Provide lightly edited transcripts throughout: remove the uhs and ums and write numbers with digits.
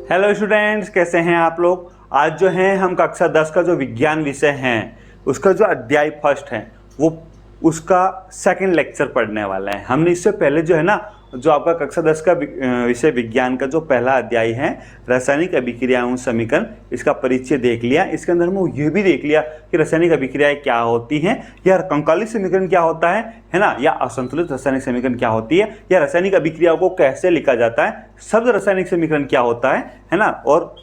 Hello students, कैसे हैं आप लोग। आज जो है हम कक्षा 10 का जो विज्ञान विषय है उसका जो अध्याय फर्स्ट है वो उसका सेकंड लेक्चर पढ़ने वाला है। हमने इससे पहले जो है ना जो आपका कक्षा 10 का विषय विज्ञान का जो पहला अध्याय है रासायनिक अभिक्रिया एवं समीकरण, इसका परिचय देख लिया। इसके अंदर में ये भी देख लिया कि रासायनिक अभिक्रियाएं क्या होती हैं, या कंकालिक समीकरण क्या होता है ना, या असंतुलित रासायनिक समीकरण क्या होती है, या रासायनिक अभिक्रियाओं को कैसे लिखा जाता है, शब्द रासायनिक समीकरण क्या होता है ना, और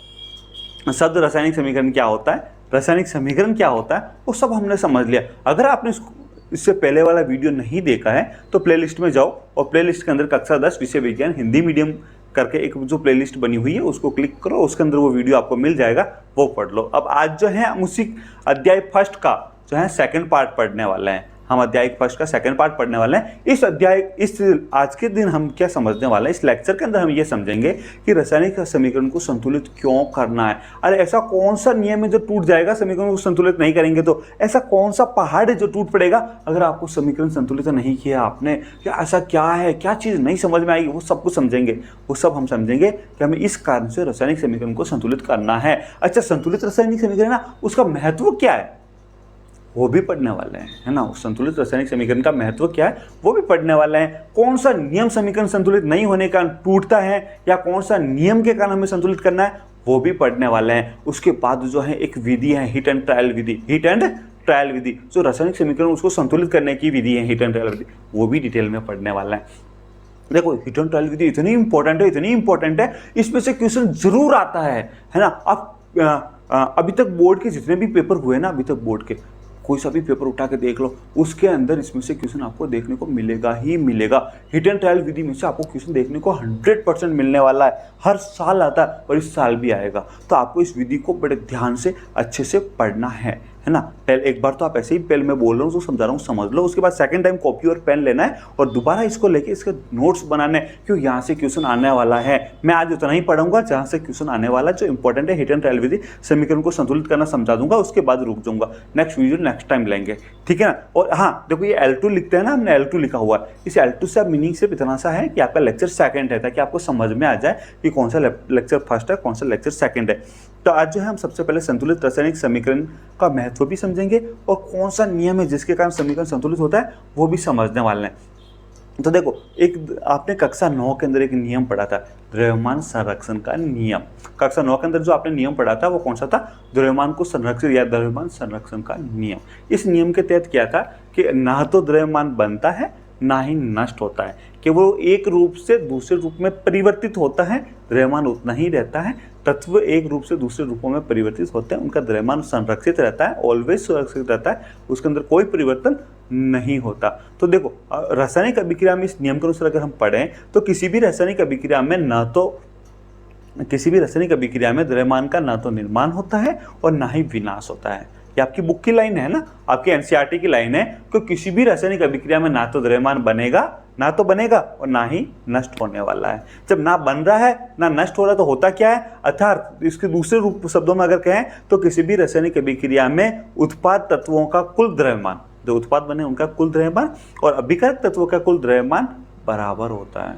शब्द रासायनिक समीकरण क्या होता है, रासायनिक समीकरण क्या होता है, वो सब हमने समझ लिया। अगर आपने इससे पहले वाला वीडियो नहीं देखा है तो प्लेलिस्ट में जाओ और प्लेलिस्ट के अंदर कक्षा 10 विषय विज्ञान हिंदी मीडियम करके एक जो प्लेलिस्ट बनी हुई है उसको क्लिक करो, उसके अंदर वो वीडियो आपको मिल जाएगा, वो पढ़ लो। अब आज जो है हम उसी अध्याय फर्स्ट का जो है सेकंड पार्ट पढ़ने वाले हैं। हम अध्याय फर्स्ट का सेकंड पार्ट पढ़ने वाले हैं। इस आज के दिन हम क्या समझने वाले हैं, इस लेक्चर के अंदर हम ये समझेंगे कि रासायनिक समीकरण को संतुलित क्यों करना है। अरे ऐसा कौन सा नियम है जो टूट जाएगा समीकरण को संतुलित नहीं करेंगे तो? ऐसा कौन सा पहाड़ है जो टूट पड़ेगा अगर आपको समीकरण संतुलित नहीं किया आपने? क्या ऐसा क्या है, क्या चीज़ नहीं समझ में आएगी, वो सब कुछ समझेंगे। वो सब हम समझेंगे कि हमें इस कारण से रासायनिक समीकरण को संतुलित करना है। अच्छा, संतुलित रासायनिक समीकरण ना उसका महत्व क्या है वो भी पढ़ने वाले हैं, है ना। संतुलित रासायनिक समीकरण का महत्व क्या है वो भी पढ़ने वाले हैं। कौन सा नियम समीकरण संतुलित नहीं होने का टूटता है, या कौन सा नियम के कारण हमें संतुलित करना है वो भी पढ़ने वाले हैं। उसके बाद जो है एक विधि है हिट एंड ट्रायल विधि, हिट एंड ट्रायल विधि, जो रासायनिक समीकरण उसको संतुलित करने की विधि है, हिट एंड ट्रायल विधि, वो भी डिटेल में पढ़ने वाला है। देखो हिट एंड ट्रायल विधि इतनी इंपॉर्टेंट है, इसमें से क्वेश्चन जरूर आता है ना। अब अभी तक बोर्ड के जितने भी पेपर हुए ना, अभी तक बोर्ड के कोई सा भी पेपर उठा के देख लो, उसके अंदर इसमें से क्वेश्चन आपको देखने को मिलेगा ही मिलेगा। हिट एंड ट्रायल विधि में से आपको क्वेश्चन देखने को 100% मिलने वाला है। हर साल आता है और इस साल भी आएगा, तो आपको इस विधि को बड़े ध्यान से अच्छे से पढ़ना है ना। पहले एक बार तो आप ऐसे ही पहले मैं बोल रहा हूँ, जो समझा रहा हूँ समझ लो। उसके बाद सेकंड टाइम कॉपी और पेन लेना है और दोबारा इसको लेके इसके नोट्स बनाने, क्यों यहाँ से क्वेश्चन आने वाला है। मैं आज उतना ही पढ़ूंगा जहाँ से क्वेश्चन आने वाला जो इंपॉर्टेंट है। हिट एंड ट्रायल विधि समीकरण को संतुलित करना समझा दूंगा, उसके बाद रुक जाऊंगा। नेक्स्ट वीडियो नेक्स्ट टाइम लेंगे, ठीक है ना। और हाँ देखो, ये L2 लिखते हैं ना, हमने L2 लिखा हुआ है। इस L2 से अब मीनिंग सिर्फ इतना सा है कि आपका लेक्चर सेकंड है, ताकि आपको समझ में आ जाए कि कौन सा लेक्चर फर्स्ट है, कौन सा लेक्चर सेकंड है। तो आज जो है हम सबसे पहले संतुलित रासायनिक समीकरण का महत्व भी समझेंगे और कौन सा नियम है जिसके कारण समीकरण संतुलित होता है वो भी समझने वाले हैं। तो देखो, एक आपने कक्षा 9 के अंदर एक नियम पढ़ा था, द्रव्यमान संरक्षण का नियम। कक्षा 9 के अंदर जो आपने नियम पढ़ा था वो कौन सा था? द्रव्यमान को संरक्षित या द्रव्यमान संरक्षण का नियम। इस नियम के तहत क्या था कि ना तो द्रव्यमान बनता है ना ही नष्ट होता है, कि वो एक रूप से दूसरे रूप में परिवर्तित होता है, द्रव्यमान उतना ही रहता है। तत्व एक रूप से दूसरे रूपों में परिवर्तित होते हैं, उनका द्रव्यमान संरक्षित रहता है, ऑलवेज सुरक्षित रहता है, उसके अंदर कोई परिवर्तन नहीं होता। तो देखो, रासायनिक अभिक्रिया में इस नियम के अनुसार अगर हम पढ़ें तो किसी भी रासायनिक अभिक्रिया में द्रव्यमान का ना तो निर्माण होता है और ना ही विनाश होता है। ये आपकी बुक की लाइन है ना, आपकी एनसीईआरटी की लाइन है कि किसी भी रासायनिक अभिक्रिया में ना तो द्रव्यमान बनेगा और ना ही नष्ट होने वाला है। जब ना बन रहा है ना नष्ट हो रहा है तो होता क्या है, अर्थात इसके दूसरे रूप शब्दों में अगर कहें तो किसी भी रासायनिक अभिक्रिया में उत्पाद तत्वों का कुल द्रव्यमान, जो उत्पाद बने उनका कुल द्रव्यमान और अभिकारक तत्वों का कुल द्रव्यमान बराबर होता है।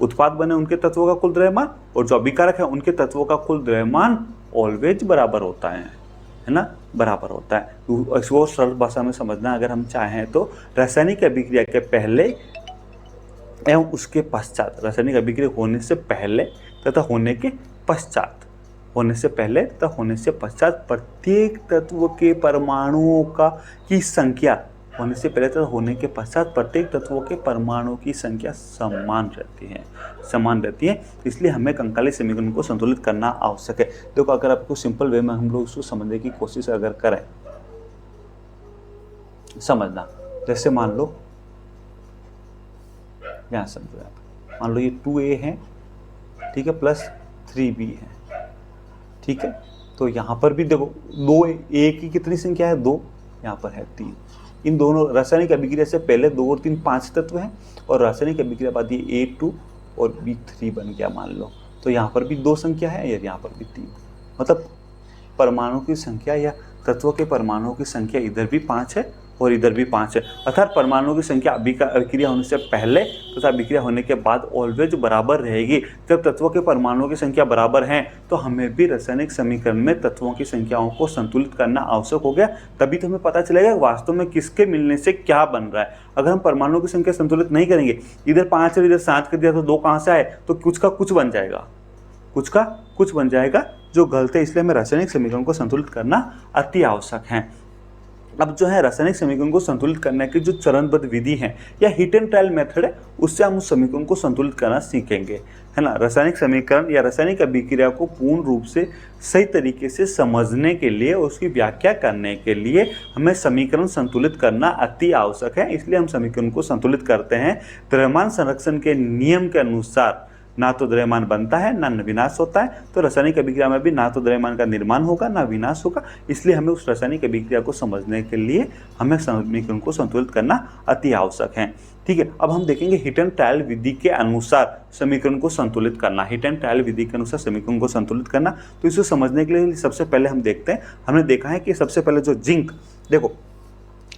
उत्पाद बने उनके तत्वों का कुल द्रव्यमान और जो अभिकारक है उनके तत्वों का कुल द्रव्यमान ऑलवेज बराबर होता है ना, बराबर होता है। इसको सरल भाषा में समझना अगर हम चाहें तो रासायनिक अभिक्रिया के पहले एवं उसके पश्चात, रासायनिक अभिक्रिया होने से पहले तथा होने के पश्चात, प्रत्येक तत्व के परमाणुओं की संख्या होने से पहले तथा होने के पश्चात प्रत्येक तत्वों के परमाणुओं की संख्या समान रहती है। इसलिए हमें कंकाली समीकरण को संतुलित करना आवश्यक है। देखो, अगर आपको सिंपल वे में हम लोग इसको समझने की कोशिश अगर करें, समझना, जैसे मान लो यहाँ समझो, मान लो ये 2a है, ठीक है, प्लस 3b है, ठीक है। तो यहाँ पर भी देखो 2a की कितनी संख्या है? 2, यहाँ पर है 3। इन दोनों रासायनिक अभिक्रिया से पहले 2 और 3 5 तत्व हैं और रासायनिक अभिक्रिया बाद ये A2 और B3 बन गया मान लो। तो यहाँ पर भी 2 संख्या है और यहाँ पर भी 3, मतलब परमाणु की संख्या या तत्वों के परमाणुओं की संख्या इधर भी 5 है और इधर भी 5 है। अर्थात परमाणुओं की संख्या अभिक्रिया होने से पहले तथा अभिक्रिया होने के बाद ऑलवेज बराबर रहेगी। जब तत्वों के परमाणुओं की संख्या बराबर है तो हमें भी रासायनिक समीकरण में तत्वों की संख्याओं को संतुलित करना आवश्यक हो गया। तभी तो हमें पता चलेगा वास्तव में किसके मिलने से क्या बन रहा है। अगर हम परमाणुओं की संख्या संतुलित नहीं करेंगे, इधर 5 और इधर 7 कर दिया तो 2 कहाँ से आए, तो कुछ का कुछ बन जाएगा, कुछ का कुछ बन जाएगा जो गलत है। इसलिए हमें रासायनिक समीकरण को संतुलित करना अति आवश्यक है। अब जो है रासायनिक समीकरण को संतुलित करने की जो चरणबद्ध विधि है या हिट एंड ट्रायल मेथड है, उससे हम उस समीकरण को संतुलित करना सीखेंगे, है ना। रासायनिक समीकरण या रासायनिक अभिक्रिया को पूर्ण रूप से सही तरीके से समझने के लिए, उसकी व्याख्या करने के लिए हमें समीकरण संतुलित करना अति आवश्यक है। इसलिए हम समीकरण को संतुलित करते हैं। द्रव्यमान संरक्षण के नियम के अनुसार ना तो द्रव्यमान बनता है ना विनाश होता है, तो रासायनिक अभिक्रिया में भी ना तो द्रव्यमान का निर्माण होगा ना विनाश होगा। इसलिए हमें उस रासायनिक अभिक्रिया को समझने के लिए हमें समीकरण को संतुलित करना अति आवश्यक है। ठीक है, अब हम देखेंगे हिट एंड ट्रायल विधि के अनुसार समीकरण को संतुलित करना। हिट एंड ट्रायल विधि के अनुसार समीकरण को संतुलित करना, तो इसे समझने के लिए सबसे पहले हम देखते हैं, हमने देखा है कि सबसे पहले जो जिंक, देखो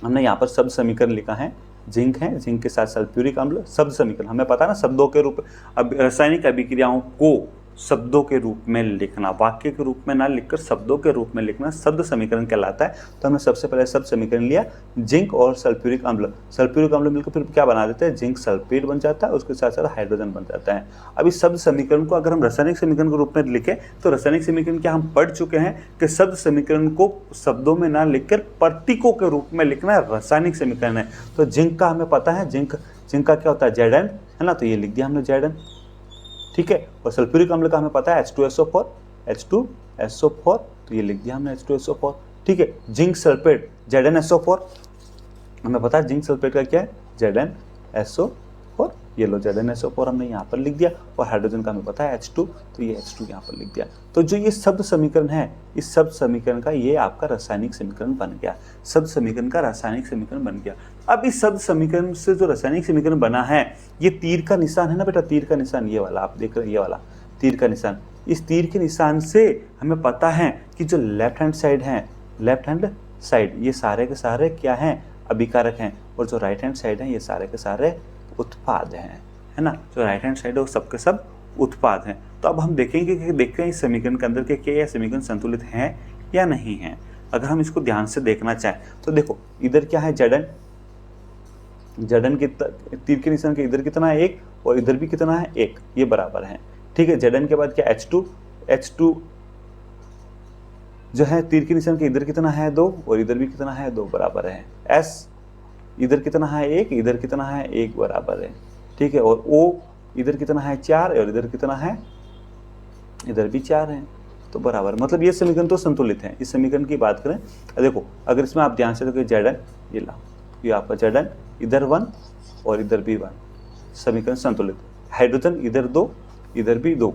हमने यहाँ पर शब्द समीकरण लिखा है, जिंक है, जिंक के साथ सल्फ्यूरिक अम्ल, शब्द समीकरण हमें पता है ना, शब्दों के रूप, अब रासायनिक अभिक्रियाओं को शब्दों के रूप में लिखना, वाक्य के रूप में ना लिखकर शब्दों के रूप में लिखना शब्द समीकरण कहलाता है। तो हमने सबसे पहले शब्द समीकरण लिया, जिंक और सल्फ्यूरिक अम्ल, सल्फ्यूरिक अम्ल मिलकर फिर क्या बना देते हैं, जिंक सल्फेट बन जाता है, उसके साथ साथ हाइड्रोजन बन जाता है। अब इस शब्द समीकरण को अगर हम रासायनिक समीकरण के रूप में लिखें तो रासायनिक समीकरण क्या हम पढ़ चुके हैं कि शब्द समीकरण को शब्दों में ना लिखकर प्रतीकों के रूप में लिखना रासायनिक समीकरण है। तो जिंक का हमें पता है, जिंक का क्या होता है, Zn, है ना, तो ये लिख दिया हमने Zn, ठीक है। और सल्फ्यूरिक अम्ल का हमें पता है H2SO4, H2SO4, तो ये लिख दिया हमने H2SO4, ठीक है। जिंक सल्फेट ZnSO4, हमें पता है जिंक सल्फेट का क्या है, ZnSO4, ये लो ZnSO4 हमने यहाँ पर लिख दिया। और हाइड्रोजन का हमें पता है H2, तो ये H2 यहाँ पर लिख दिया। तो जो ये शब्द समीकरण है, इस शब्द समीकरण का ये आपका रासायनिक समीकरण बन गया, शब्द समीकरण का रासायनिक समीकरण बन गया। अब इस शब्द समीकरण से जो रासायनिक समीकरण बना है, ये तीर का निशान है ना बेटा, तीर का निशान ये वाला आप देख रहे हैं, ये वाला तीर का निशान, इस तीर के निशान से हमें पता है कि जो लेफ्ट हैंड साइड है, लेफ्ट हैंड साइड ये सारे के सारे क्या हैं, अभिकारक हैं, और जो राइट हैंड साइड है ये सारे के सारे उत्पाद हैं, है ना। जो राइट हैंड साइड है वो सबके सब उत्पाद हैं। तो अब हम देखेंगे कि देखते हैं इस समीकरण के अंदर के क्या यह समीकरण संतुलित है या नहीं है। अगर हम इसको ध्यान से देखना चाहें तो देखो इधर क्या है, Zn के तीर के निशान के इधर कितना है, 1, और इधर भी कितना है, 1, ये बराबर है, ठीक है। Zn के बाद क्या H2 जो है तीर के निशान के इधर कितना है, 2, और इधर भी कितना है, 2, बराबर है। S इधर कितना है, 1, इधर कितना है, 1, बराबर है, ठीक है। और O इधर कितना है, 4, और इधर कितना है, इधर भी 4 है, तो बराबर, मतलब ये समीकरण तो संतुलित है। इस समीकरण की बात करें, देखो अगर इसमें आप ध्यान से देखो Zn, ये लाओ, ये आपका Zn इधर 1 और इधर भी 1, समीकरण संतुलित। हाइड्रोजन इधर 2, इधर भी 2,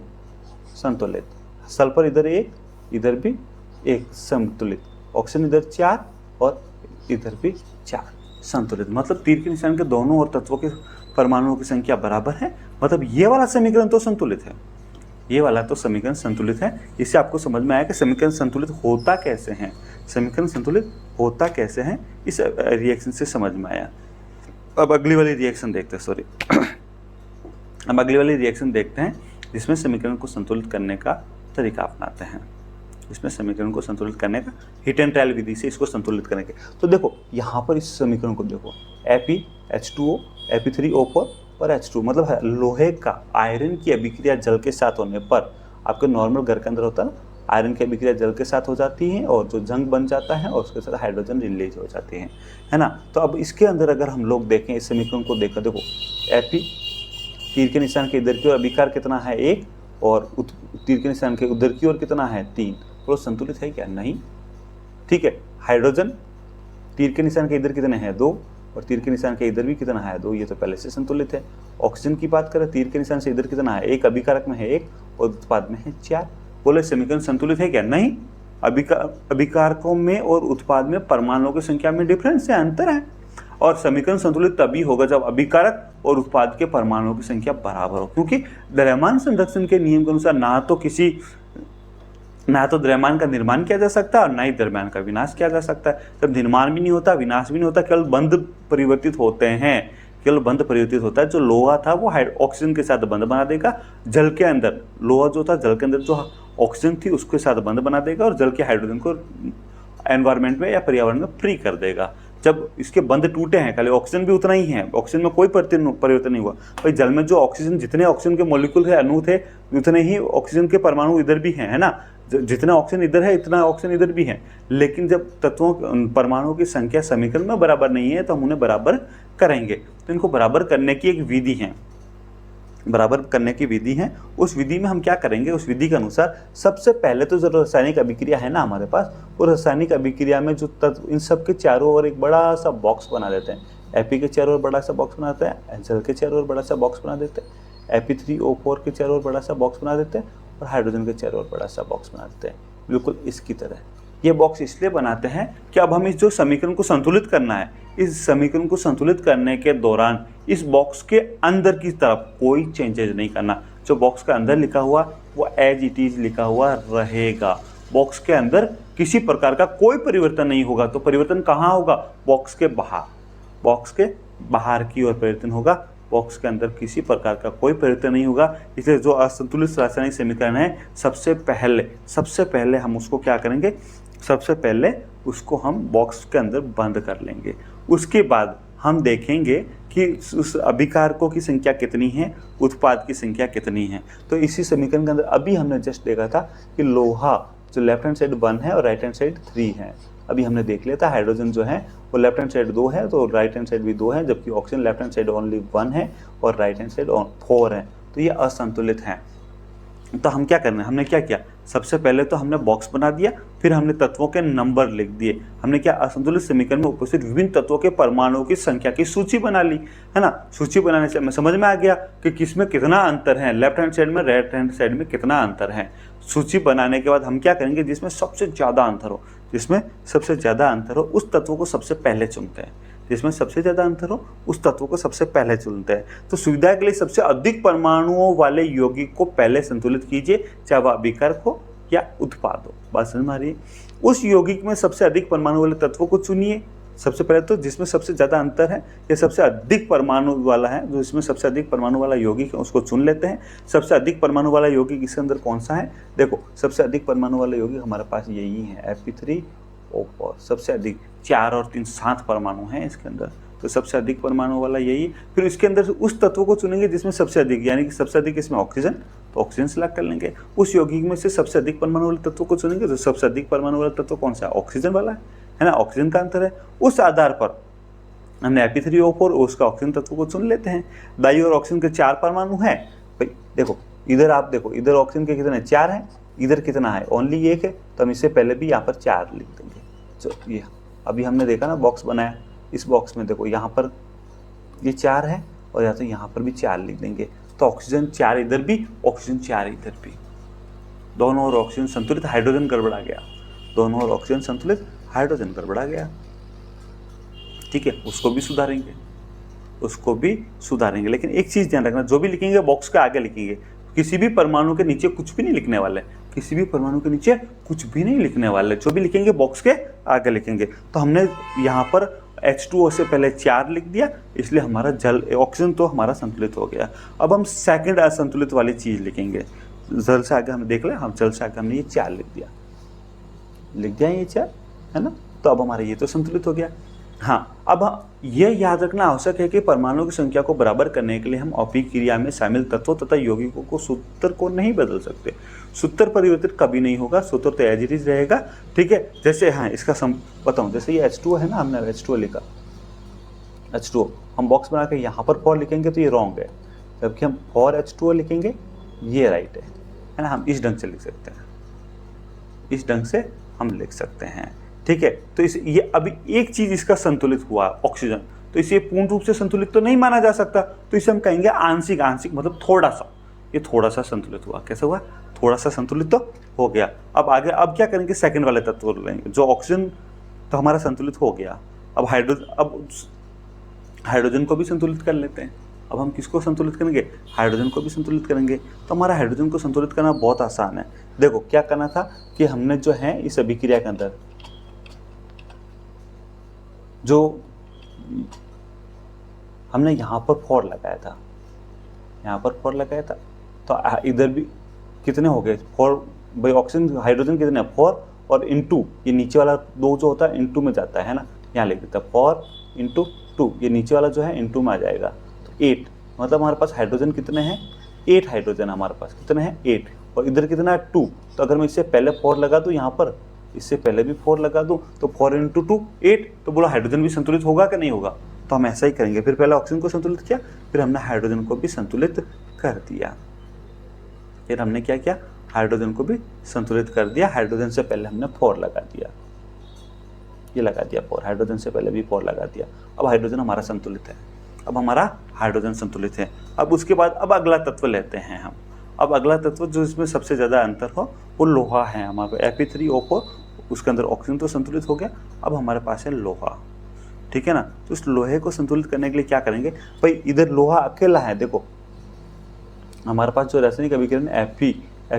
संतुलित। सल्फर इधर 1, इधर भी 1, संतुलित। ऑक्सीजन इधर 4 और इधर भी 4, संतुलित। मतलब तीर के निशान के दोनों और तत्वों के परमाणुओं की संख्या बराबर है, मतलब ये वाला समीकरण तो संतुलित है, ये वाला तो समीकरण संतुलित है। इससे आपको समझ में आया कि समीकरण संतुलित होता कैसे हैं, समीकरण संतुलित होता कैसे हैं, इस रिएक्शन से समझ में आया। अब अगली वाली रिएक्शन देखते हैं, अब अगली वाली रिएक्शन देखते हैं जिसमें समीकरण को संतुलित करने का तरीका अपनाते हैं। इसमें समीकरण को संतुलित करने का हिट एंड ट्रायल विधि से इसको संतुलित करेंगे। तो देखो यहाँ पर इस समीकरण को देखो, Fe, H2O, Fe3O4 और H2, मतलब लोहे का आयरन की अभिक्रिया जल के साथ होने पर, आपके नॉर्मल घर के अंदर होता है ना, आयरन की अभिक्रिया जल के साथ हो जाती है और जो जंग बन जाता है और उसके साथ हाइड्रोजन रिलीज हो जाती है ना। तो अब इसके अंदर अगर हम लोग देखें, इस समीकरण को देखो, Fe तीर के निशान के इधर की ओर अभिकार कितना है, 1, और तीर के निशान के उधर की ओर कितना है, 3, तो संतुलित है क्या, नहीं, ठीक है। हाइड्रोजन तीर के निशान के इधर कितने हैं, 2, और तीर के निशान के इधर भी कितना है, 2, ये तो पहले से संतुलित है। ऑक्सीजन की बात करें, तीर के निशान से इधर कितना है, 1, अभिकारक में है 1 और उत्पाद में है 4, बोले समीकरण संतुलित है क्या, नहीं। अभिकारकों में और उत्पाद में परमाणुओं की संख्या में डिफरेंस है, अंतर है, और समीकरण संतुलित तभी होगा जब अभिकारक और उत्पाद के परमाणुओं की संख्या बराबर हो, क्योंकि द्रव्यमान संरक्षण के नियम के अनुसार ना तो किसी ना तो द्रव्यमान का निर्माण किया जा सकता है और ना ही द्रव्यमान का विनाश किया जा सकता है। जब निर्माण भी नहीं होता, विनाश भी नहीं होता, केवल बंध परिवर्तित होते हैं, केवल बंध परिवर्तित होता है। जो लोहा था वो ऑक्सीजन के साथ बंध बना देगा, जल के अंदर लोहा जो था जल के अंदर जो ऑक्सीजन थी उसके साथ बंध बना देगा और जल के हाइड्रोजन को एनवायरमेंट में या पर्यावरण में फ्री कर देगा। जब इसके बंध टूटे हैं, खाली ऑक्सीजन भी उतना ही है, ऑक्सीजन में कोई परिवर्तन नहीं हुआ। भाई जल में जो ऑक्सीजन, जितने ऑक्सीजन के मॉलिक्यूल थे, अणु थे, उतने ही ऑक्सीजन के परमाणु इधर भी हैं, है ना। जितना ऑक्सीजन इधर है इतना ऑक्सीजन इधर भी है। लेकिन जब तत्वों परमाणुओं की संख्या समीकरण में बराबर नहीं है तो हम उन्हें बराबर करेंगे। तो इनको बराबर करने की एक विधि है, बराबर करने की विधि है। उस विधि में हम क्या करेंगे, उस विधि के अनुसार सबसे पहले तो जो रासायनिक अभिक्रिया है ना हमारे पास, वो रासायनिक अभिक्रिया में जो तत्व, इन सब के चारों ओर एक बड़ा सा बॉक्स बना देते हैं। Fe के चारों ओर बड़ा सा बॉक्स बनाते हैं, जल के चारों ओर बड़ा सा बॉक्स बना देते हैं, Fe3O4 के चारों ओर बड़ा सा बॉक्स बना देते हैं और हाइड्रोजन के चारों ओर बड़ा सा बॉक्स बना देते हैं, बिल्कुल इसकी तरह। ये बॉक्स इसलिए बनाते हैं कि अब हम इस जो समीकरण को संतुलित करना है, इस समीकरण को संतुलित करने के दौरान इस बॉक्स के अंदर की तरफ कोई चेंजेज नहीं करना। जो बॉक्स के अंदर लिखा हुआ वो एज इट इज लिखा हुआ रहेगा। बॉक्स के अंदर किसी प्रकार का कोई परिवर्तन नहीं होगा। तो परिवर्तन कहाँ होगा, बॉक्स के बाहर, बॉक्स के बाहर की ओर परिवर्तन होगा। बॉक्स के अंदर किसी प्रकार का कोई परिवर्तन नहीं होगा। इसलिए जो असंतुलित रासायनिक समीकरण है, सबसे पहले हम उसको क्या करेंगे, सबसे पहले उसको हम बॉक्स के अंदर बंद कर लेंगे। उसके बाद हम देखेंगे कि उस अभिकारकों की संख्या कितनी है, उत्पाद की संख्या कितनी है। तो इसी समीकरण के अंदर अभी हमने जस्ट देखा था कि लोहा जो लेफ्ट हैंड साइड 1 है और राइट हैंड साइड 3 है। अभी हमने देख लिया था हाइड्रोजन जो है वो लेफ्ट हैंड साइड 2 है तो राइट हैंड साइड भी 2 है, जबकि oxygen left hand side only 1 है और राइट हैंड साइड 4 है। तो ये असंतुलित है। तो हम क्या करना है, हमने क्या किया, सबसे पहले तो हमने बॉक्स बना दिया, फिर हमने तत्वों के नंबर लिख दिए। हमने क्या, असंतुलित समीकरण में उपस्थित विभिन्न तत्वों के परमाणुओं की संख्या की सूची बना ली, है ना। सूची बनाने से हमें समझ में आ गया कि किसमें कितना अंतर है, लेफ्ट हैंड साइड में राइट हैंड साइड में कितना अंतर है। सूची बनाने के बाद हम क्या करेंगे, जिसमें सबसे ज़्यादा अंतर हो, जिसमें सबसे ज़्यादा अंतर हो उस तत्व को सबसे पहले चुनते हैं। जिसमें सबसे ज़्यादा अंतर हो उस तत्व को सबसे पहले चुनते हैं। तो सुविधा के लिए सबसे अधिक परमाणुओं वाले यौगिक को पहले संतुलित कीजिए, चाहे वह अभिकारक हो या उत्पाद हो। बात समझ में आ रही है। उस यौगिक में सबसे अधिक परमाणु वाले तत्वों को चुनिए। सबसे पहले तो जिसमें सबसे ज़्यादा अंतर है या सबसे अधिक परमाणु वाला है, जो इसमें सबसे अधिक परमाणु वाला यौगिक है उसको चुन लेते हैं। सबसे अधिक परमाणु वाला यौगिक इसके अंदर कौन सा है, देखो सबसे अधिक परमाणु वाला यौगिक हमारे पास यही है, Fe3O4। सबसे अधिक 4 और 3 7 परमाणु हैं इसके अंदर, तो सबसे अधिक परमाणु वाला यही। फिर इसके अंदर उस तत्व को चुनेंगे जिसमें सबसे अधिक, यानी कि सबसे अधिक इसमें ऑक्सीजन, तो ऑक्सीजन सिलेक्ट कर लेंगे। उस यौगिक में से सबसे अधिक परमाणु वाले तत्व को चुनेंगे, तो सबसे अधिक परमाणु वाला तत्व कौन सा है, ऑक्सीजन वाला है ना, ऑक्सीजन का अंतर है। उस आधार पर हमने Fe3O4 उसका ऑक्सीजन तत्व को चुन लेते हैं। दाईं ओर ऑक्सीजन के 4 परमाणु हैं। भाई देखो इधर, आप देखो इधर ऑक्सीजन के कितने 4 हैं, इधर कितना है, ओनली 1 है। तो हम इससे पहले भी यहाँ पर 4 लिख देंगे। तो ये अभी हमने देखा ना, बॉक्स बनाया, इस बॉक्स में देखो यहाँ पर ये 4 है और या तो यहाँ पर भी 4 लिख देंगे। तो ऑक्सीजन 4 इधर भी, ऑक्सीजन 4 इधर भी, दोनों ओर ऑक्सीजन संतुलित, हाइड्रोजन गड़बड़ा गया। दोनों ओर ऑक्सीजन संतुलित, हाइड्रोजन गड़बड़ा गया। ठीक है, उसको भी सुधारेंगे, उसको भी सुधारेंगे। लेकिन एक चीज़ ध्यान रखना, जो भी लिखेंगे बॉक्स के आगे लिखेंगे, किसी भी परमाणु के नीचे कुछ भी नहीं लिखने वाले, किसी भी परमाणु के नीचे कुछ भी नहीं लिखने वाले। जो भी लिखेंगे बॉक्स के आगे लिखेंगे। तो हमने यहाँ पर H2O से पहले 4 लिख दिया, इसलिए हमारा जल, ऑक्सीजन तो हमारा संतुलित हो गया। अब हम सेकंड असंतुलित वाली चीज़ लिखेंगे। जल से आगे हमने देख लिया, हम जल से आगे हमने ये 4 लिख दिया ये 4, है ना। तो अब हमारा ये तो संतुलित हो गया। हाँ, अब यह याद रखना आवश्यक है कि परमाणुओं की संख्या को बराबर करने के लिए हम अभिक्रिया में शामिल तत्वों तथा यौगिकों को सूत्र को नहीं बदल सकते। सूत्र परिवर्तित कभी नहीं होगा, सूत्र तो एज इट इज रहेगा। ठीक है, जैसे हाँ इसका बताऊँ, जैसे ये H2O है ना, हमने H2O लिखा, H2O हम बॉक्स बना के यहाँ पर 4 लिखेंगे तो ये रॉन्ग है, जबकि हम 4H2O लिखेंगे ये राइट है ना। हम इस ढंग से लिख सकते हैं, इस ढंग से हम लिख सकते हैं। ठीक है, तो इस ये अभी एक चीज इसका संतुलित हुआ ऑक्सीजन, तो इसे पूर्ण रूप से संतुलित तो नहीं माना जा सकता, तो इसे हम कहेंगे आंशिक, आंशिक मतलब थोड़ा सा, ये थोड़ा सा संतुलित हुआ। कैसे हुआ, थोड़ा सा संतुलित तो हो गया। अब आगे अब क्या करेंगे, सेकंड वाले तत्व लेंगे, जो ऑक्सीजन तो हमारा संतुलित हो गया। अब हाइड्रोजन को भी संतुलित कर लेते हैं। अब हम किसको संतुलित करेंगे? हाइड्रोजन को भी संतुलित करेंगे। तो हमारा हाइड्रोजन को संतुलित करना बहुत आसान है। देखो क्या करना था कि हमने जो है इस अभिक्रिया के अंदर जो हमने यहाँ पर 4 लगाया था, यहाँ पर 4 लगाया था, तो इधर भी कितने हो गए? 4 भाई ऑक्सीजन हाइड्रोजन कितने हैं? 4 और इंटू ये नीचे वाला 2 जो होता है इंटू में जाता है ना, यहाँ लिख देता है 4 इंटू 2, ये नीचे वाला जो है इंटू में आ जाएगा, तो 8। मतलब हमारे पास हाइड्रोजन कितने हैं? 8 हाइड्रोजन हमारे पास कितने हैं? 8। और इधर कितना है? 2। तो अगर मैं इससे पहले 4 लगा दूँ यहाँ पर, इससे पहले भी 4 लगा दूँ, तो 4 इंटू 2 8। तो बोला हाइड्रोजन भी संतुलित होगा कि नहीं होगा? तो हम ऐसा ही करेंगे। फिर पहले ऑक्सीजन को संतुलित किया, फिर हमने हाइड्रोजन को भी संतुलित कर दिया। फिर हमने क्या किया? हाइड्रोजन को भी संतुलित कर दिया। हाइड्रोजन से पहले हमने 4 लगा दिया, ये लगा दिया 4, हाइड्रोजन से पहले भी 4 लगा दिया। अब हाइड्रोजन हमारा संतुलित है, अब हमारा हाइड्रोजन संतुलित है। अब उसके बाद अब अगला तत्व लेते हैं हम। अब अगला तत्व जो इसमें सबसे ज़्यादा अंतर हो वो लोहा है हमारे पास, Fe3O4। उसके अंदर ऑक्सीजन तो संतुलित हो गया, अब हमारे पास है लोहा, ठीक है ना। तो इस लोहे को संतुलित करने के लिए क्या करेंगे भाई? इधर लोहा अकेला है, देखो हमारे पास जो रासायनिक अभिकरण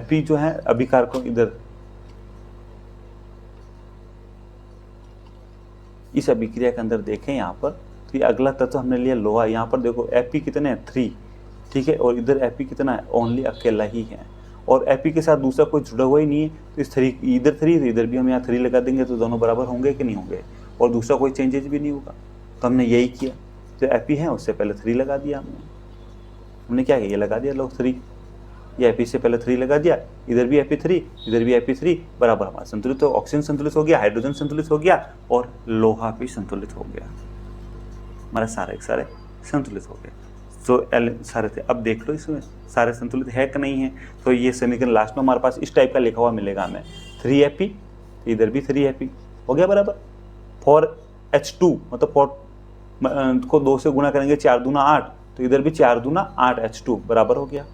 Fe जो है अभिकार को इधर इस अभिक्रिया के अंदर देखें यहाँ पर, तो ये अगला तत्व हमने लिया लोहा। यहाँ पर देखो Fe कितने हैं? 3, ठीक है, और इधर Fe कितना है? ओनली अकेला ही है, और Fe के साथ दूसरा कोई जुड़ा हुआ ही नहीं है। तो इस 3 इधर 3 तो इधर भी हम यहाँ 3 लगा देंगे, तो दोनों बराबर होंगे कि नहीं होंगे, और दूसरा कोई चेंजेज भी नहीं होगा। तो हमने यही किया, जो Fe है उससे पहले 3 लगा दिया हमने क्या किया? ये लगा दिया लोग 3, ये Fe से पहले 3 लगा दिया, इधर भी Fe3 इधर भी Fe3, बराबर हमारा संतुलित हो, ऑक्सीजन संतुलित हो गया, हाइड्रोजन संतुलित हो गया, और लोहा भी संतुलित हो गया। हमारा सारे के सारे संतुलित हो गए। तो सारे थे। अब देख लो इसमें सारे संतुलित है कि नहीं है। तो ये समीकरण लास्ट में हमारे पास इस टाइप का लिखा हुआ मिलेगा हमें, 3Fe, इधर भी 3Fe हो गया बराबर, 4H2 मतलब 4 को 2 से गुना करेंगे, 4 दूना 8, तो इधर भी 4 दूना 8 H2 बराबर हो गया।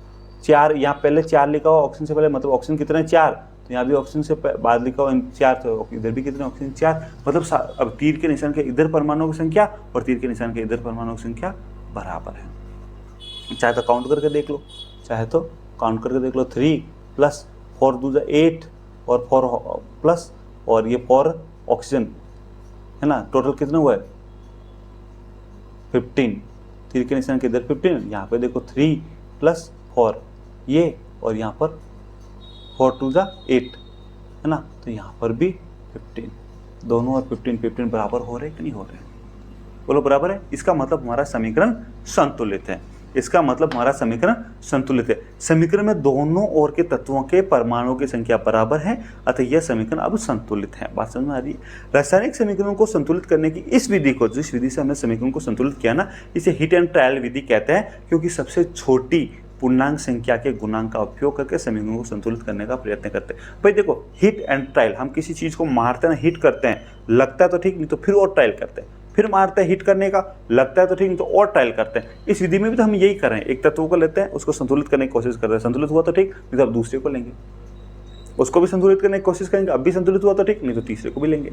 4 यहाँ पहले 4 लिखा हुआ ऑक्सीजन से पहले, मतलब ऑक्सीजन कितने 4, तो यहाँ भी ऑक्सीजन से बाद लिखा हुआ 4, तो इधर भी कितने ऑक्सीजन 4। मतलब अब तीर के निशान के इधर परमाणुओं की संख्या और तीर के निशान के इधर परमाणुओं की संख्या बराबर है। चाहे तो काउंट करके देख लो, चाहे तो काउंट करके देख लो, 3 प्लस 4 दूजा 8 और 4 प्लस और ये 4 ऑक्सीजन है ना, टोटल कितना हुआ है 15। तीर के निशान के इधर 15, यहाँ पे देखो 3 प्लस 4 ये, और यहाँ पर 4 2 8 है ना, तो यहाँ पर भी 15, दोनों और 15 बराबर हो रहे कि नहीं हो रहे? बोलो बराबर है। इसका मतलब हमारा समीकरण संतुलित है, इसका मतलब हमारा समीकरण संतुलित है। समीकरण में दोनों ओर के तत्वों के परमाणुओं की संख्या बराबर है, अतः यह समीकरण अब संतुलित है। बात समझ में आ रही है? रासायनिक समीकरणों को संतुलित करने की इस विधि को, जिस विधि से हमने समीकरण को संतुलित किया ना, इसे हिट एंड ट्रायल विधि कहते हैं, क्योंकि सबसे छोटी पूर्णांक संख्या के गुणांक का उपयोग करके समीकरणों को संतुलित करने का प्रयत्न करते हैं। भाई देखो हिट एंड ट्रायल, हम किसी चीज को मारते हैं, हिट करते हैं, लगता है तो ठीक, नहीं तो फिर और ट्रायल करते हैं, फिर मारते हैं हिट करने का, लगता है तो ठीक, नहीं तो और ट्रायल करते हैं। इस विधि में भी तो हम यही कर रहे हैं, एक तत्व को लेते हैं, उसको संतुलित करने की कोशिश करते हैं, संतुलित हुआ तो ठीक, नहीं तो अब दूसरे को लेंगे, उसको भी संतुलित करने की कोशिश करेंगे, अब भी संतुलित हुआ तो ठीक, नहीं तो तीसरे को भी लेंगे।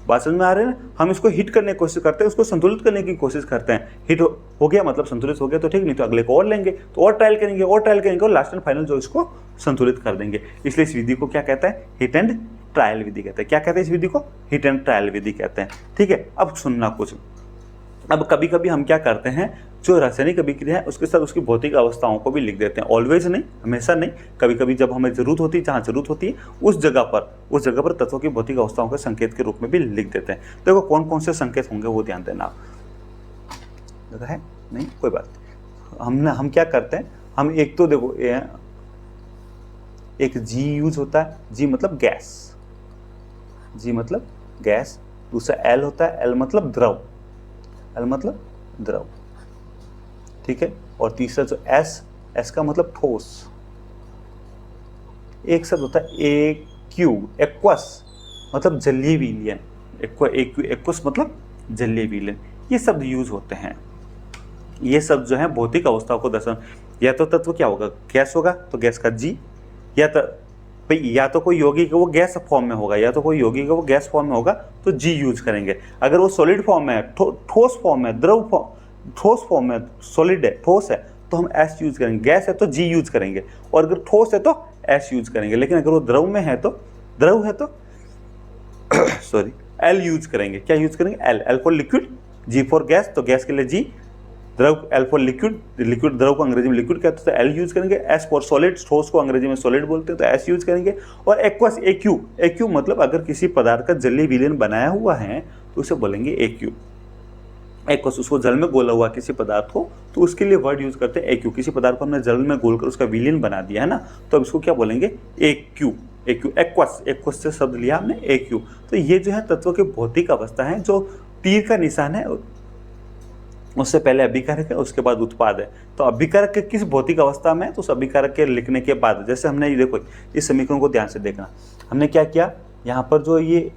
बात समझ में आ रही है ना? हम इसको हिट करने की कोशिश करते हैं, उसको संतुलित करने की कोशिश करते हैं, हिट हो गया मतलब संतुलित हो गया तो ठीक, नहीं तो अगले को और लेंगे, तो और ट्रायल करेंगे, और ट्रायल करेंगे, और लास्ट एंड फाइनल जो इसको संतुलित कर देंगे। इसलिए इस विधि को क्या कहते हैं? हिट एंड ट्रायल विधि कहते हैं। क्या कहते हैं इस विधि को? हिट एंड ट्रायल विधि कहते हैं। ठीक है, अब सुनना कुछ। अब कभी कभी हम क्या करते हैं, जो रासायनिक अभिक्रिया है उसके साथ उसकी भौतिक अवस्थाओं को भी लिख देते हैं। ऑलवेज नहीं, हमेशा नहीं, कभी कभी जब हमें जरूरत होती है, जहाँ जरूरत होती है उस जगह पर तत्वों की भौतिक अवस्थाओं के संकेत के रूप में भी लिख देते हैं। देखो कौन कौन से संकेत होंगे वो ध्यान देना। देखा है? नहीं कोई बात। हम क्या करते हैं, हम एक तो देखो एक जी यूज होता है, जी मतलब गैस, जी मतलब गैस। दूसरा एल होता है, एल मतलब द्रव, एल मतलब द्रव, ठीक है। और तीसरा जो एस, एस का मतलब ठोस। एक शब्द होता है एक्यू, एक्वस मतलब जलीय विलयन, एक्वस मतलब जलीय विलयन। ये शब्द यूज होते हैं। ये शब्द जो है भौतिक अवस्थाओं को दर्शाने, या तो तत्व क्या होगा, गैस होगा तो गैस का जी, या तो कोई यौगिक वो गैस फॉर्म में होगा, या तो कोई यौगिक वो गैस फॉर्म में होगा तो जी यूज करेंगे। अगर वो सॉलिड फॉर्म में है, ठोस फॉर्म में, द्रव ठोस फॉर्म में, सॉलिड है, ठोस है, तो हम एस यूज करेंगे, गैस है तो जी यूज करेंगे, और अगर ठोस है तो एस यूज करेंगे। लेकिन अगर वो द्रव में है तो, द्रव है तो सॉरी एल यूज करेंगे। क्या यूज करेंगे? L. L for liquid, G for gas, तो गैस के लिए जी, द्रव एल फॉर लिक्विड, लिक्विड द्रव को अंग्रेजी में लिक्विड कहते हैं तो एल यूज करेंगे। एस फॉर सॉलिड, ठोस को अंग्रेजी में सॉलिड बोलते हैं तो एस यूज करेंगे। और एक्वस, एक्यू, एक्यू मतलब अगर किसी पदार्थ का जलीय विलयन बनाया हुआ है तो उसे बोलेंगे एक्यू। एक्वस, उसको जल में घोला हुआ किसी पदार्थ को, तो उसके लिए वर्ड यूज करते हैं एक्यू। किसी पदार्थ को हमने जल में घोलकर उसका विलयन बना दिया है ना, तो अब इसको क्या बोलेंगे? एक्यू। एक्यू, एक्वस, एक्वस से शब्द लिया हमने एक्यू। तो ये जो है तत्व की भौतिक अवस्था है। जो तीर का निशान है उससे पहले अभिकारक है, उसके बाद उत्पाद है। तो अभिकारक के किस भौतिक अवस्था में है, तो उस अभिकारक के लिखने के बाद, जैसे हमने ये देखो इस समीकरण को ध्यान से देखना, हमने क्या किया, यहाँ पर जो ये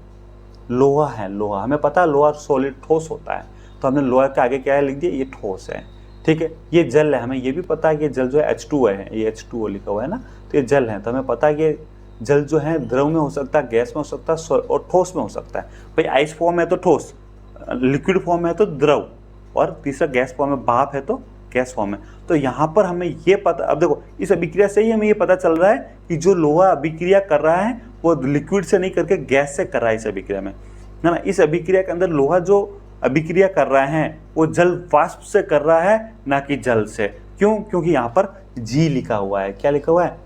लोहा है, लोहा हमें पता है लोहा सॉलिड ठोस होता है, तो हमने लोहा के आगे क्या है लिख दिया, ये ठोस है, ठीक है। ये जल है, हमें ये भी पता है कि जल जो है H2O है, ये H2O लिखा हुआ है ना, तो ये जल है, तो हमें पता है कि जल जो है द्रव में हो सकता है, गैस में हो सकता है और ठोस में हो सकता है। भाई आइस फॉर्म है तो ठोस, लिक्विड फॉर्म है तो द्रव, और तीसरा गैस फॉर्म में भाप है तो गैस फॉर्म है। तो यहाँ पर हमें ये पता, अब देखो इस अभिक्रिया से ही हमें ये पता चल रहा है कि जो लोहा अभिक्रिया कर रहा है वो लिक्विड से नहीं करके गैस से कर रहा है इस अभिक्रिया में, है ना। इस अभिक्रिया के अंदर लोहा जो अभिक्रिया कर रहा है वो जल वाष्प से कर रहा है, ना कि जल से। क्यों? क्योंकि यहाँ पर जी लिखा हुआ है। क्या लिखा हुआ है?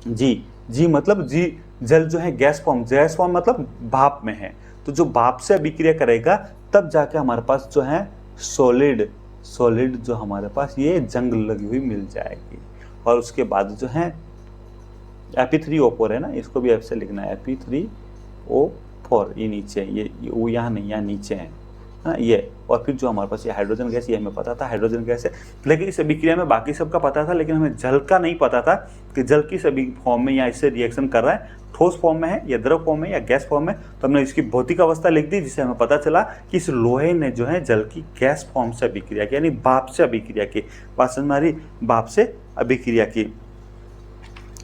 जी। जी मतलब जी, जल जो है गैस फॉर्म मतलब भाप में है, तो जो भाप से अभिक्रिया करेगा तब जाके हमारे पास जो है सॉलिड जो हमारे पास ये जंग लगी हुई मिल जाएगी। और उसके बाद जो है Fe3O4 है ना, इसको भी F से लिखना है, Fe3O4, ये नीचे है, ये वो यहाँ नहीं, यहाँ नीचे है ना ये। और फिर जो हमारे पास ये हाइड्रोजन गैस, ये हमें पता था हाइड्रोजन गैस है, लेकिन इस अभिक्रिया में बाकी सबका पता था, लेकिन हमें जल का नहीं पता था कि जल किस अभी फॉर्म में या इससे रिएक्शन कर रहा है, ठोस फॉर्म में है या द्रव फॉर्म में या गैस फॉर्म में। तो हमने इसकी भौतिक अवस्था लिख दी, जिससे हमें पता चला कि इस लोहे ने जो है जल की गैस फॉर्म से अभिक्रिया की, यानी भाप से अभिक्रिया की, बात समझ में आ रही, भाप से अभिक्रिया की,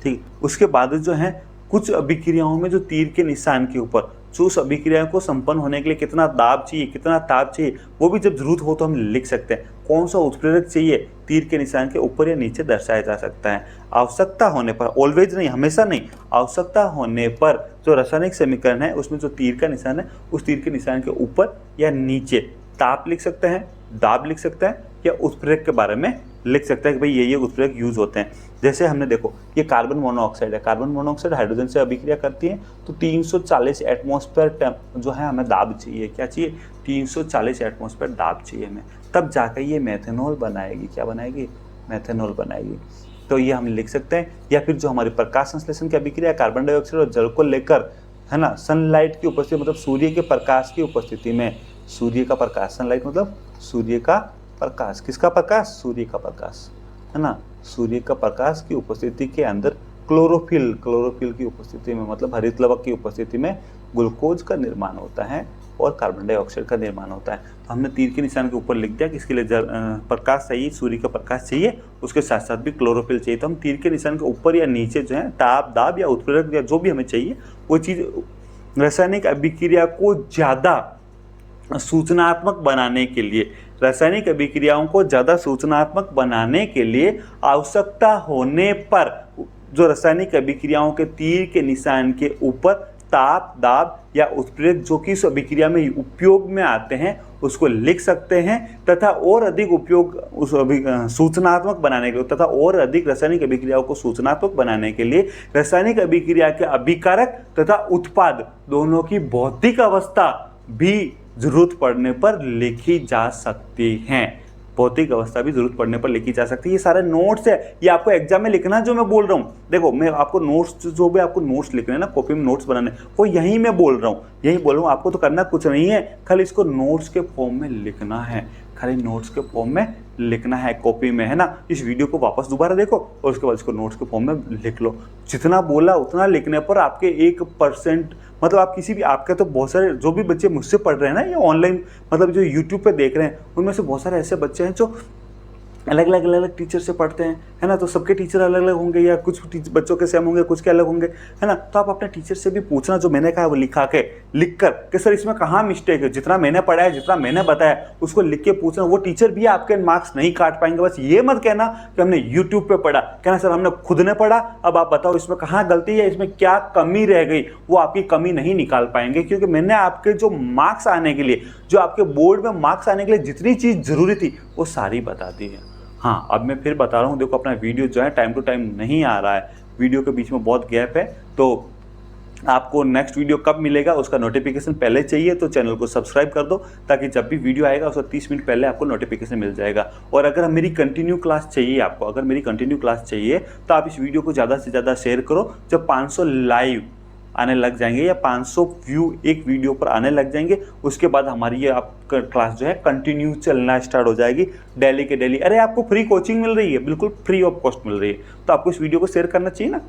ठीक। उसके बाद जो है कुछ अभिक्रियाओं में जो तीर के निशान के ऊपर जो उस अभिक्रिया को संपन्न होने के लिए कितना दाब चाहिए, कितना ताप चाहिए, वो भी जब जरूरत हो तो हम लिख सकते हैं। कौन सा उत्प्रेरक चाहिए, तीर के निशान के ऊपर या नीचे दर्शाया जा सकता है। आवश्यकता होने पर, ऑलवेज नहीं, हमेशा नहीं, आवश्यकता होने पर जो रासायनिक समीकरण है उसमें जो तीर का निशान है उस तीर के निशान के ऊपर या नीचे ताप लिख सकते हैं, दाब लिख सकते हैं, या उत्प्रेरक के बारे में लिख सकते हैं कि भाई ये उत्प्रेरक यूज होते हैं। जैसे हमने देखो ये कार्बन मोनोऑक्साइड है, कार्बन मोनोऑक्साइड हाइड्रोजन से अभिक्रिया करती है, तो 340 एटमॉस्फेयर जो है हमें दाब चाहिए। क्या चाहिए? 340 एटमॉस्फेयर दाब चाहिए हमें, तब जाकर ये मेथेनॉल बनाएगी। क्या बनाएगी? मेथेनॉल बनाएगी। तो ये हम लिख सकते हैं। या फिर जो हमारी प्रकाश संश्लेषण की अभिक्रिया कार्बन डाइऑक्साइड और जल को लेकर, है ना, सनलाइट की उपस्थिति मतलब सूर्य के प्रकाश की उपस्थिति में, सूर्य का प्रकाश, सनलाइट मतलब सूर्य का प्रकाश, किसका प्रकाश? सूर्य का प्रकाश, है ना, सूर्य का प्रकाश की उपस्थिति के अंदर क्लोरोफिल की उपस्थिति में मतलब हरित लवक की उपस्थिति में ग्लूकोज का निर्माण होता है और कार्बन डाइऑक्साइड का निर्माण होता है। तो हमने तीर के निशान के ऊपर लिख दिया कि इसके लिए प्रकाश चाहिए, सूर्य का प्रकाश चाहिए, उसके साथ साथ भी क्लोरोफिल चाहिए। तो हम तीर के निशान के ऊपर या नीचे जो है ताप, दाब या उत्प्रेरक या जो भी हमें चाहिए वो चीज़ रासायनिक अभिक्रिया को ज़्यादा सूचनात्मक बनाने के लिए, रासायनिक अभिक्रियाओं को ज़्यादा सूचनात्मक बनाने के लिए आवश्यकता होने पर जो रासायनिक अभिक्रियाओं के तीर के निशान के ऊपर ताप, दाब या उत्प्रेरक जो कि इस अभिक्रिया में उपयोग में आते हैं उसको लिख सकते हैं, तथा और अधिक उपयोग उस सूचनात्मक बनाने के लिए तथा और अधिक रासायनिक अभिक्रियाओं को सूचनात्मक बनाने के लिए रासायनिक अभिक्रिया के अभिकारक तथा उत्पाद दोनों की भौतिक अवस्था भी जरूरत पड़ने पर लिखी जा सकती हैं। भौतिक अवस्था भी जरूरत पड़ने पर लिखी जा सकती है। ये सारे नोट्स है, ये आपको एग्जाम में लिखना जो मैं बोल रहा हूँ। देखो मैं आपको नोट्स जो भी आपको नोट्स लिखने ना, कॉपी में नोट्स बनाने, वो यही मैं बोल रहा हूँ, यही बोल रहा हूँ। आपको तो करना कुछ नहीं है, खाली इसको नोट्स के फॉर्म में लिखना है, खाली नोट्स के फॉर्म में लिखना है कॉपी में, है ना। इस वीडियो को वापस दोबारा देखो और उसके बाद इसको नोट्स के फॉर्म में लिख लो। जितना बोला उतना लिखने पर आपके 1% मतलब आप किसी भी, आपके तो बहुत सारे जो भी बच्चे मुझसे पढ़ रहे हैं ना, ये ऑनलाइन मतलब जो यूट्यूब पे देख रहे हैं, उनमें से बहुत सारे ऐसे बच्चे हैं जो अलग अलग टीचर से पढ़ते हैं, है ना, तो सबके टीचर अलग अलग होंगे या कुछ बच्चों के सेम होंगे, कुछ के अलग होंगे, है ना। तो आप अपने टीचर से भी पूछना, जो मैंने कहा वो लिख कर कि सर इसमें कहाँ मिस्टेक है, जितना मैंने पढ़ा है, जितना मैंने बताया उसको लिख के पूछना। वो टीचर भी आपके मार्क्स नहीं काट पाएंगे। बस ये मत कहना कि हमने यूट्यूब पे पढ़ा, कहना सर हमने खुद ने पढ़ा, अब आप बताओ इसमें कहाँ गलती है, इसमें क्या कमी रह गई। वो आपकी कमी नहीं निकाल पाएंगे, क्योंकि मैंने आपके जो मार्क्स आने के लिए, जो आपके बोर्ड में मार्क्स आने के लिए जितनी चीज़ जरूरी थी वो सारी बता दी है। हाँ, अब मैं फिर बता रहा हूँ, देखो अपना वीडियो जो है टाइम टू टाइम नहीं आ रहा है, वीडियो के बीच में बहुत गैप है, तो आपको नेक्स्ट वीडियो कब मिलेगा उसका नोटिफिकेशन पहले चाहिए, तो चैनल को सब्सक्राइब कर दो, ताकि जब भी वीडियो आएगा उसका 30 मिनट पहले आपको नोटिफिकेशन मिल जाएगा। और अगर मेरी कंटिन्यू क्लास चाहिए आपको, अगर मेरी कंटिन्यू क्लास चाहिए तो आप इस वीडियो को ज़्यादा से ज़्यादा शेयर करो। जब 500 लाइव आने लग जाएंगे या 500 व्यू एक वीडियो पर आने लग जाएंगे, उसके बाद हमारी ये आपका क्लास जो है कंटिन्यू चलना स्टार्ट हो जाएगी, डेली के डेली। अरे आपको फ्री कोचिंग मिल रही है, बिल्कुल फ्री ऑफ कॉस्ट मिल रही है, तो आपको इस वीडियो को शेयर करना चाहिए ना।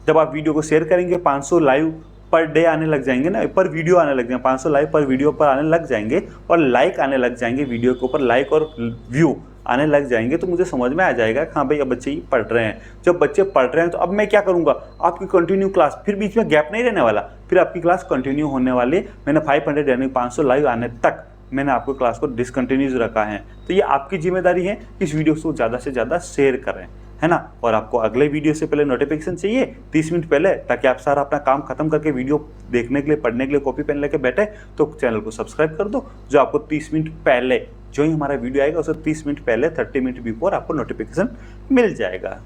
जब आप वीडियो को शेयर करेंगे 500 लाइव पर डे आने लग जाएंगे ना, पर वीडियो आने लग जाएंगे, 500 लाइव पर वीडियो पर आने लग जाएंगे, और लाइक आने लग जाएंगे, वीडियो के ऊपर लाइक और व्यू आने लग जाएंगे, तो मुझे समझ में आ जाएगा कि हाँ भाई अब बच्चे ही पढ़ रहे हैं। जब बच्चे पढ़ रहे हैं तो अब मैं क्या करूँगा, आपकी कंटिन्यू क्लास, फिर बीच में गैप नहीं रहने वाला, फिर आपकी क्लास कंटिन्यू होने वाली। मैंने 500 यानी 500 लाइव आने तक मैंने आपको क्लास को डिसकंटिन्यूज रखा है, तो ये आपकी जिम्मेदारी है कि इस वीडियो को ज़्यादा से ज़्यादा शेयर करें, है ना। और आपको अगले वीडियो से पहले नोटिफिकेशन चाहिए 30 मिनट पहले, ताकि आप सारा अपना काम खत्म करके वीडियो देखने के लिए, पढ़ने के लिए कॉपी पेन लेके बैठे, तो चैनल को सब्सक्राइब कर दो, जो आपको 30 मिनट पहले जो ही हमारा वीडियो आएगा उससे 30 मिनट पहले, 30 मिनट बिफोर आपको नोटिफिकेशन मिल जाएगा।